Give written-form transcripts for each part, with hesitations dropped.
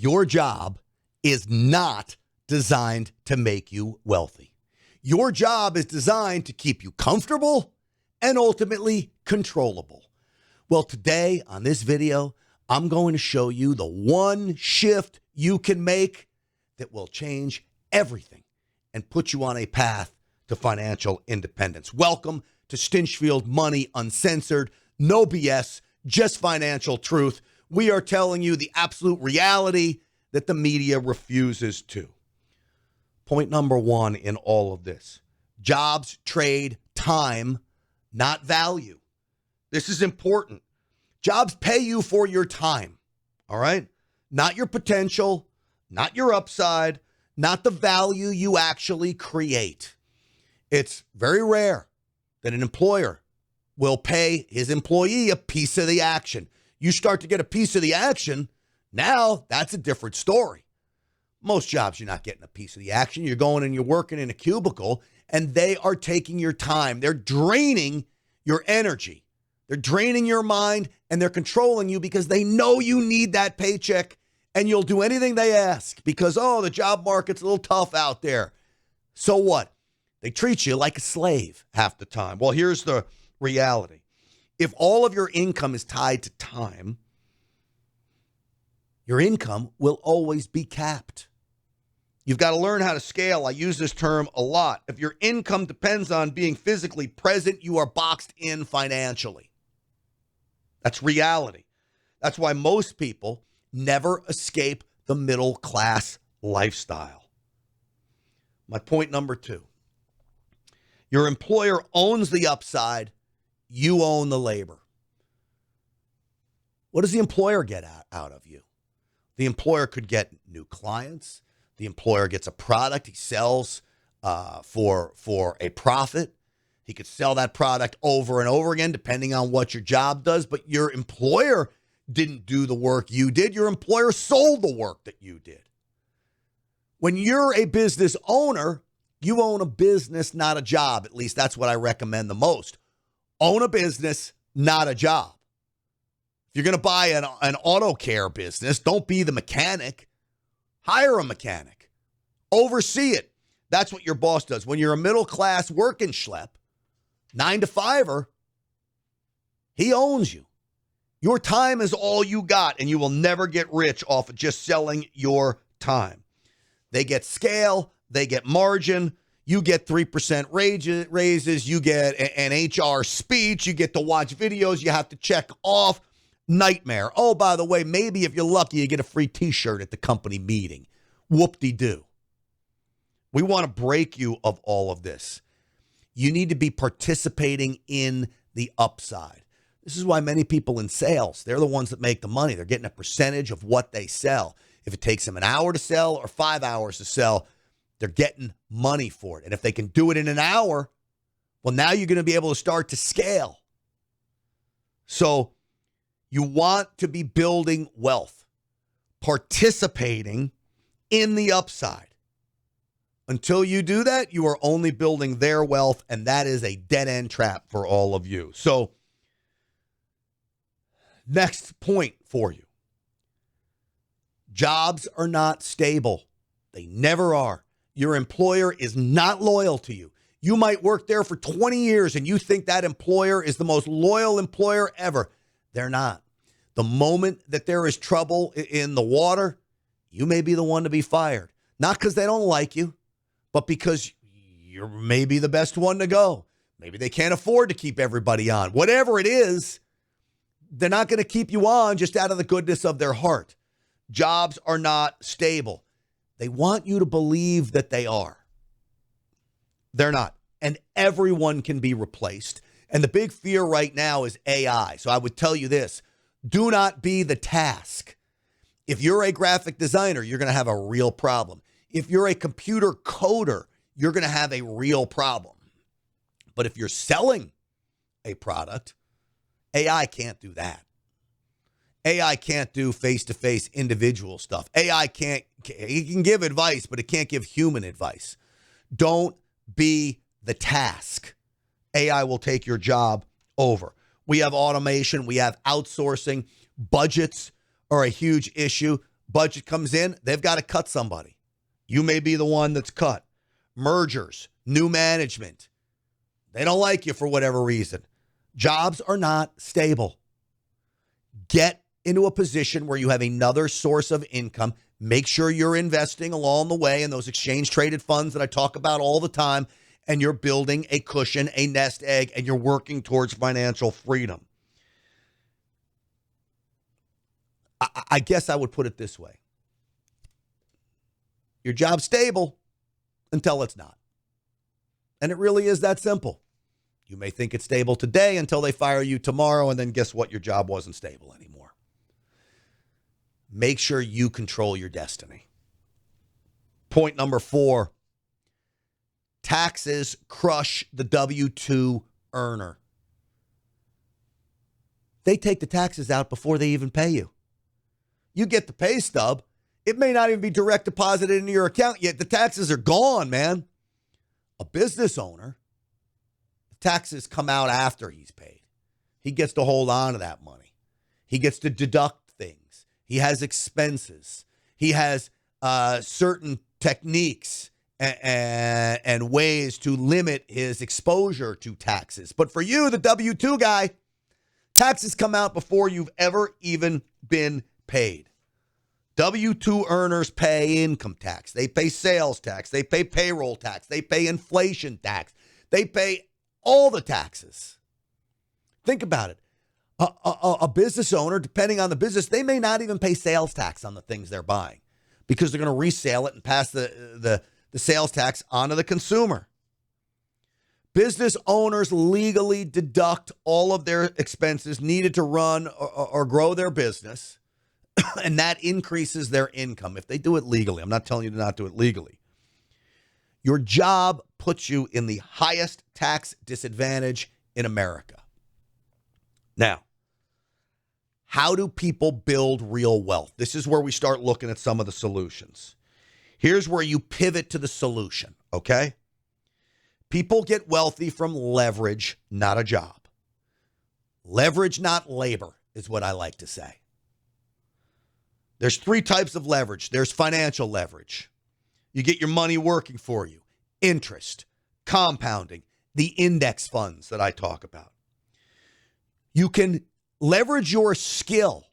Your job is not designed to make you wealthy. Your job is designed to keep you comfortable and ultimately controllable. Well, today on this video, I'm going to show you the one shift you can make that will change everything and put you on a path to financial independence. Welcome to Stinchfield Money Uncensored. No BS, just financial truth. We are telling you the absolute reality that the media refuses to. Point number one in all of this: jobs trade time, not value. This is important. Jobs pay you for your time, all right? Not your potential, not your upside, not the value you actually create. It's very rare that an employer will pay his employee a piece of the action. You start to get a piece of the action, now that's a different story. Most jobs, you're not getting a piece of the action. You're going and you're working in a cubicle, and they are taking your time. They're draining your energy. They're draining your mind, and they're controlling you because they know you need that paycheck, and you'll do anything they ask because, the job market's a little tough out there. So what? They treat you like a slave half the time. Well, here's the reality. If all of your income is tied to time, your income will always be capped. You've got to learn how to scale. I use this term a lot. If your income depends on being physically present, you are boxed in financially. That's reality. That's why most people never escape the middle class lifestyle. My point number two: your employer owns the upside. You own the labor. What does the employer get out of you? The employer could get new clients. The employer gets a product he sells for a profit. He could sell that product over and over again, depending on what your job does. But your employer didn't do the work you did. Your employer sold the work that you did. When you're a business owner, you own a business, not a job. At least that's what I recommend the most. Own a business, not a job. If you're going to buy an auto care business, don't be the mechanic. Hire a mechanic. Oversee it. That's what your boss does. When you're a middle-class working schlep, 9-to-5er, he owns you. Your time is all you got, and you will never get rich off of just selling your time. They get scale. They get margin. You get 3% raises. You get an HR speech. You get to watch videos you have to check off. Nightmare. Oh, by the way, maybe if you're lucky, you get a free t-shirt at the company meeting. Whoop-de-doo. We want to break you of all of this. You need to be participating in the upside. This is why many people in sales, they're the ones that make the money. They're getting a percentage of what they sell. If it takes them an hour to sell or 5 hours to sell, they're getting money for it. And if they can do it in an hour, well, now you're going to be able to start to scale. So you want to be building wealth, participating in the upside. Until you do that, you are only building their wealth, and that is a dead-end trap for all of you. So, next point for you. Jobs are not stable. They never are. Your employer is not loyal to you. You might work there for 20 years, and you think that employer is the most loyal employer ever. They're not. The moment that there is trouble in the water, you may be the one to be fired. Not because they don't like you, but because you're maybe the best one to go. Maybe they can't afford to keep everybody on. Whatever it is, they're not going to keep you on just out of the goodness of their heart. Jobs are not stable. They want you to believe that they are. They're not. And everyone can be replaced. And the big fear right now is AI. So I would tell you this: do not be the task. If you're a graphic designer, you're going to have a real problem. If you're a computer coder, you're going to have a real problem. But if you're selling a product, AI can't do that. AI can't do face-to-face individual stuff. AI it can give advice, but it can't give human advice. Don't be the task. AI will take your job over. We have automation. We have outsourcing. Budgets are a huge issue. Budget comes in, they've got to cut somebody. You may be the one that's cut. Mergers, new management. They don't like you for whatever reason. Jobs are not stable. Get into a position where you have another source of income. Make sure you're investing along the way in those exchange-traded funds that I talk about all the time, and you're building a cushion, a nest egg, and you're working towards financial freedom. I guess I would put it this way. Your job's stable until it's not. And it really is that simple. You may think it's stable today until they fire you tomorrow, and then guess what? Your job wasn't stable anymore. Make sure you control your destiny. Point number 4, taxes crush the W-2 earner. They take the taxes out before they even pay you. You get the pay stub. It may not even be direct deposited into your account yet. The taxes are gone, man. A business owner, taxes come out after he's paid. He gets to hold on to that money. He gets to deduct things. He has expenses. He has certain techniques and ways to limit his exposure to taxes. But for you, the W-2 guy, taxes come out before you've ever even been paid. W-2 earners pay income tax. They pay sales tax. They pay payroll tax. They pay inflation tax. They pay all the taxes. Think about it. A business owner, depending on the business, they may not even pay sales tax on the things they're buying because they're going to resale it and pass the sales tax onto the consumer. Business owners legally deduct all of their expenses needed to run or grow their business, and that increases their income if they do it legally. I'm not telling you to not do it legally. Your job puts you in the highest tax disadvantage in America. Now, how do people build real wealth? This is where we start looking at some of the solutions. Here's where you pivot to the solution, okay? People get wealthy from leverage, not a job. Leverage, not labor, is what I like to say. There's 3 types of leverage. There's financial leverage. You get your money working for you. Interest, compounding, the index funds that I talk about. You can leverage your skill.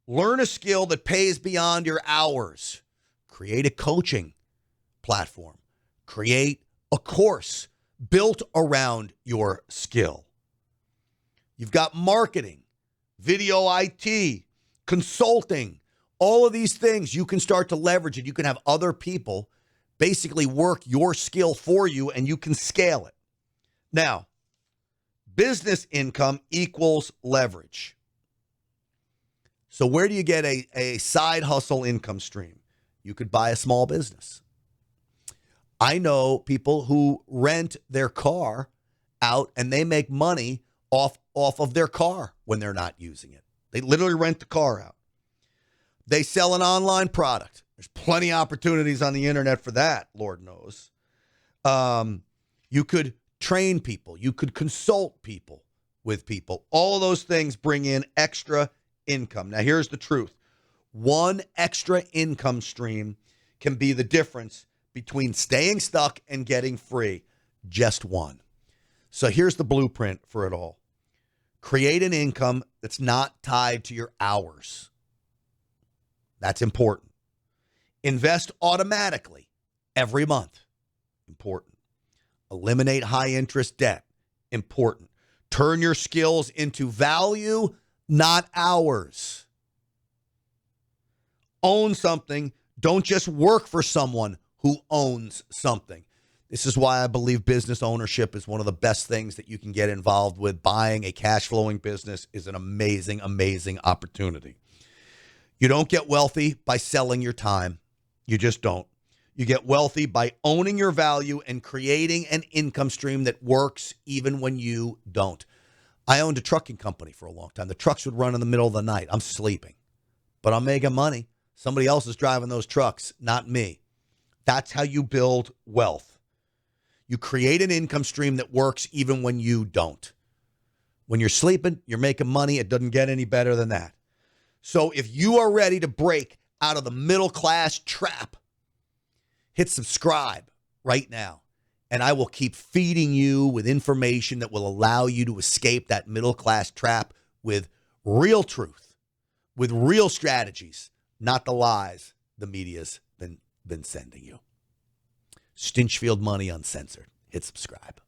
Learn a skill that pays beyond your hours. Create a coaching platform. Create a course built around your skill. You've got marketing, video IT, consulting, all of these things you can start to leverage, and you can have other people basically work your skill for you, and you can scale it. Now, business income equals leverage. So where do you get a side hustle income stream? You could buy a small business. I know people who rent their car out, and they make money off of their car when they're not using it. They literally rent the car out. They sell an online product. There's plenty of opportunities on the internet for that, Lord knows. You could train people. You could consult people with people. All of those things bring in extra income. Now, here's the truth. One extra income stream can be the difference between staying stuck and getting free. Just one. So here's the blueprint for it all. Create an income that's not tied to your hours. That's important. Invest automatically every month. Important. Eliminate high interest debt. Important. Turn your skills into value, not hours. Own something. Don't just work for someone who owns something. This is why I believe business ownership is one of the best things that you can get involved with. Buying a cash flowing business is an amazing, amazing opportunity. You don't get wealthy by selling your time. You just don't. You get wealthy by owning your value and creating an income stream that works even when you don't. I owned a trucking company for a long time. The trucks would run in the middle of the night. I'm sleeping, but I'm making money. Somebody else is driving those trucks, not me. That's how you build wealth. You create an income stream that works even when you don't. When you're sleeping, you're making money. It doesn't get any better than that. So if you are ready to break out of the middle class trap, hit subscribe right now. And I will keep feeding you with information that will allow you to escape that middle class trap with real truth, with real strategies, not the lies the media's been sending you. Stinchfield Money Uncensored. Hit subscribe.